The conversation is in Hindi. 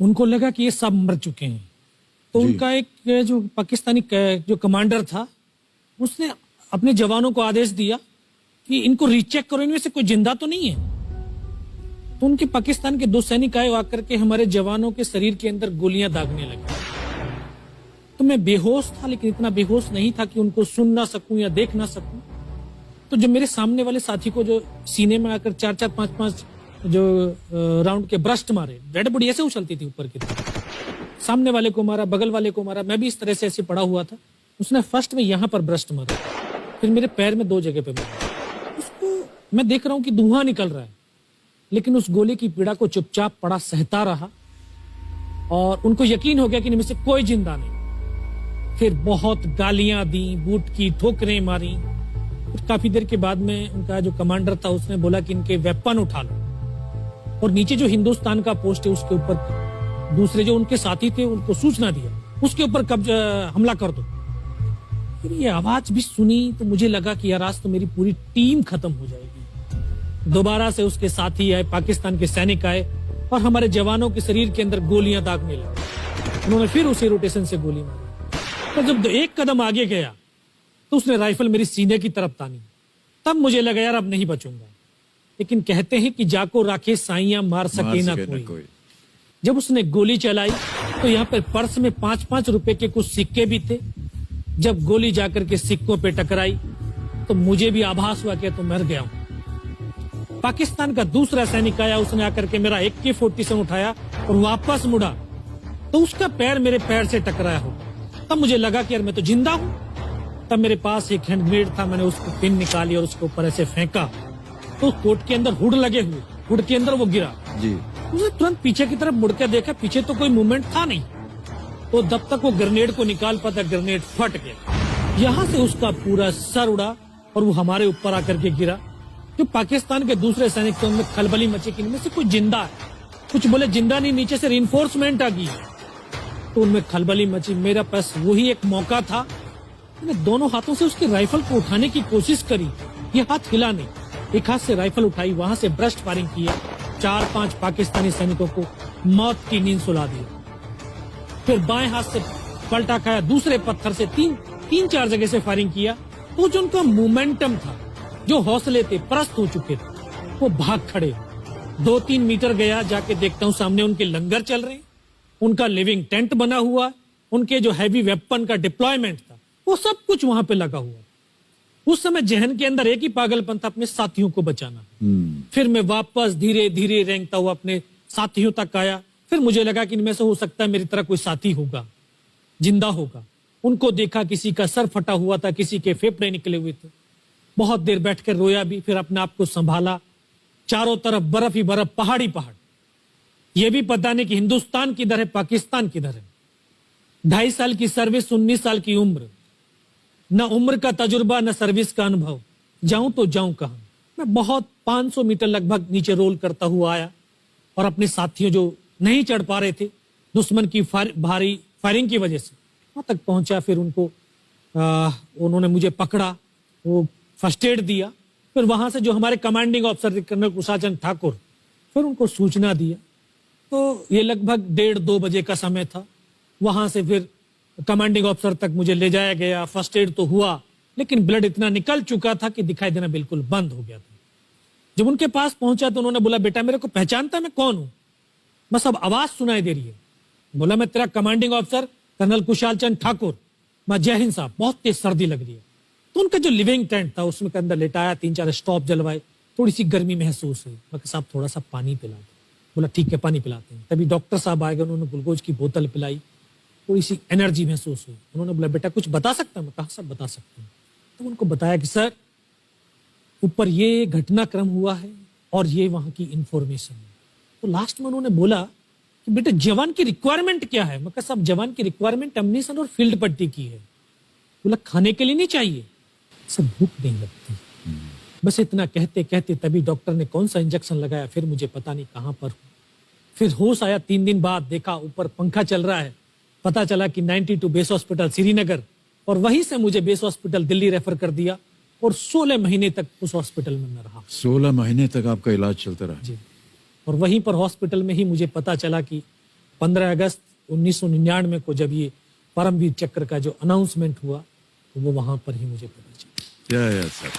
उनको लगा कि ये सब मर चुके हैं, तो उनका एक जो पाकिस्तानी जो कमांडर था उसने अपने जवानों को आदेश दिया कि इनको रीचेक करो, इनमें से कोई जिंदा तो नहीं है। तो उनके पाकिस्तान के 2 सैनिक आए, आकर के हमारे जवानों के शरीर के अंदर गोलियां दागने लगे। तो मैं बेहोश था, लेकिन इतना बेहोश नहीं था कि उनको सुन ना सकूं या देख ना सकूं। तो जब मेरे सामने वाले साथी को जो सीने में आकर 4-4, 5-5 जो राउंड के ब्रस्ट मारे, डेड बॉडी ऐसे उछलती थी ऊपर की तरफ, सामने वाले को मारा, बगल वाले को मारा, मैं भी इस तरह से ऐसे पड़ा हुआ था। उसने फर्स्ट में यहां पर ब्रस्ट मारा, फिर मेरे पैर में 2 जगह पे मारा। उसको मैं देख रहा हूं कि धुआं निकल रहा है, लेकिन उस गोली की पीड़ा को चुपचाप पड़ा सहता रहा और उनको यकीन हो गया कि इनमें से कोई जिंदा नहीं। फिर बहुत गालियां दी, बूट की ठोकरें मारी। फिर काफी देर के बाद में उनका जो कमांडर था उसने बोला कि इनके वेपन उठा लो, और नीचे जो हिंदुस्तान का पोस्ट है उसके ऊपर दूसरे जो उनके साथी थे उनको सूचना दिया, उसके ऊपर हमला कर दो। फिर ये आवाज भी सुनी तो मुझे लगा कि यार आज तो मेरी पूरी टीम खत्म हो जाएगी। दोबारा से उसके साथी आए, पाकिस्तान के सैनिक आए और हमारे जवानों के शरीर के अंदर गोलियां दागने लगे। उन्होंने फिर उसी रोटेशन से गोली मारी। तो जब 1 कदम आगे गया तो उसने राइफल मेरी सीने की तरफ तानी। तब मुझे लगा यार अब नहीं बचूंगा, लेकिन कहते हैं कि जाको राखे साइयां मार सके ना कोई। जब उसने गोली चलाई तो यहाँ पे पर्स में 5-5 रुपए के कुछ सिक्के भी थे। जब गोली जाकर के सिक्कों पे टकराई तो मुझे भी आभास हुआ कि तो मर गया हूं। पाकिस्तान का दूसरा सैनिक आया, उसने आकर के मेरा AK-47 उठाया और वापस मुड़ा तो उसका पैर मेरे पैर से टकराया होगा। तब मुझे लगा कि यार मैं तो जिंदा हूं। तब मेरे पास एक हैंड ग्रेनेड था, मैंने उसको पिन निकाली और उसके ऊपर ऐसे फेंका तो कोट के अंदर हुड लगे हुए, हुड के अंदर वो गिरा जी। उसने तुरंत पीछे की तरफ मुड़ के देखा, पीछे तो कोई मूवमेंट था नहीं। तो जब तक वो ग्रेनेड को निकाल पाता, ग्रेनेड फट गया। यहाँ से उसका पूरा सर उड़ा और वो हमारे ऊपर आकर के गिरा। जो पाकिस्तान के दूसरे सैनिक थे उनमें खलबली मची कि इनमें से कोई जिंदा है। कुछ बोले जिंदा नहीं, नीचे से रिइंफोर्समेंट आ गई। तो उनमें खलबली मची। मेरा पास वही एक मौका था, मैंने दोनों हाथों से उसकी राइफल को उठाने की कोशिश करी, ये हाथ हिला नहीं। एक हाथ से राइफल उठाई, वहां से ब्रस्ट फायरिंग किया, 4-5 पाकिस्तानी सैनिकों को मौत की नींद सुला दी। फिर बाएं हाथ से पलटा खाया, दूसरे पत्थर से 3-4 जगह से फायरिंग किया। तो जो उनका मोमेंटम था, जो हौसले थे, परस्त हो चुके थे, वो भाग खड़े। 2-3 मीटर गया, जाके देखता हूँ सामने उनके लंगर चल रहे, उनका लिविंग टेंट बना हुआ, उनके जो हैवी वेपन का डिप्लॉयमेंट था वो सब कुछ वहां पे लगा हुआ। उस समय जहन के अंदर एक ही पागलपन था, अपने साथियों को बचाना। फिर मैं वापस धीरे धीरे रेंगता हुआ अपने साथियों तक आया। फिर मुझे लगा कि इनमें से हो सकता है मेरी तरह कोई साथी होगा, जिंदा होगा। उनको देखा, किसी का सर फटा हुआ था, किसी के फेफड़े निकले हुए थे। बहुत देर बैठकर रोया भी, फिर अपने आप को संभाला। चारों तरफ बर्फ ही बर्फ, पहाड़ी पहाड़। यह भी पता नहीं कि हिंदुस्तान किधर है, पाकिस्तान किधर है। 2.5 साल की सर्विस, 19 साल की उम्र, न उम्र का तजुर्बा न सर्विस का अनुभव। जाऊं तो जाऊं कहां। मैं बहुत 500 मीटर लगभग नीचे रोल करता हुआ आया और अपने साथियों जो नहीं चढ़ पा रहे थे दुश्मन की भारी फायरिंग की वजह से, वहां तक पहुंचा। फिर उनको उन्होंने मुझे पकड़ा, वो फर्स्ट एड दिया। फिर वहां से जो हमारे कमांडिंग ऑफिसर कर्नल कुशाचंद ठाकुर, फिर उनको सूचना दिया। तो ये लगभग 1:30-2 बजे का समय था। वहां से फिर कमांडिंग ऑफिसर तक मुझे ले जाया गया। फर्स्ट एड तो हुआ, लेकिन ब्लड इतना निकल चुका था कि दिखाई देना बिल्कुल बंद हो गया था। जब उनके पास पहुंचा तो उन्होंने बोला, बेटा मेरे को पहचानता मैं कौन हूं? बस अब आवाज सुनाई दे रही है। बोला, मैं तेरा कमांडिंग ऑफिसर कर्नल कुशालचंद ठाकुर। मैं, जय हिंद साहब, बहुत तेज सर्दी लग रही है। तो उनका जो लिविंग टेंट था उसमें के अंदर लेटाया, 3-4 स्टॉप जलवाए, थोड़ी सी गर्मी महसूस हुई। मैं, साहब थोड़ा सा पानी पिला दो। बोला, ठीक है पानी पिलाते हैं। तभी डॉक्टर साहब आए गए, उन्होंने ग्लूकोज की बोतल पिलाई, थोड़ी सी एनर्जी महसूस हुई। उन्होंने बोला, बेटा कुछ बता सकता हूं? मैं कहा, सब बता सकते हैं। तो उनको बताया कि सर ऊपर ये घटनाक्रम हुआ है और ये वहां की इंफॉर्मेशन है। तो लास्ट में उन्होंने बोला कि बेटा जवान की रिक्वायरमेंट क्या है? मैं कहा, साहब जवान की रिक्वायरमेंट अम्निशन और फील्ड पट्टी की है। बोला, खाने के लिए नहीं चाहिए? सब भूख नहीं लगती। बस इतना कहते कहते तभी डॉक्टर ने कौन सा इंजेक्शन लगाया, फिर मुझे पता नहीं कहां पर। फिर होश आया 3 दिन बाद, देखा ऊपर पंखा चल रहा है। पता चला कि 92 बेस हॉस्पिटल श्रीनगर, और वहीं से मुझे बेस हॉस्पिटल दिल्ली रेफर कर दिया और 16 महीने तक उस हॉस्पिटल में मैं रहा। 16 महीने तक आपका इलाज चलता रहा? जी। और वहीं पर हॉस्पिटल में ही मुझे पता चला कि 15 अगस्त 1999 को जब ये परमवीर चक्र का जो अनाउंसमेंट हुआ तो वो वहां पर ही मुझे पता चला। सर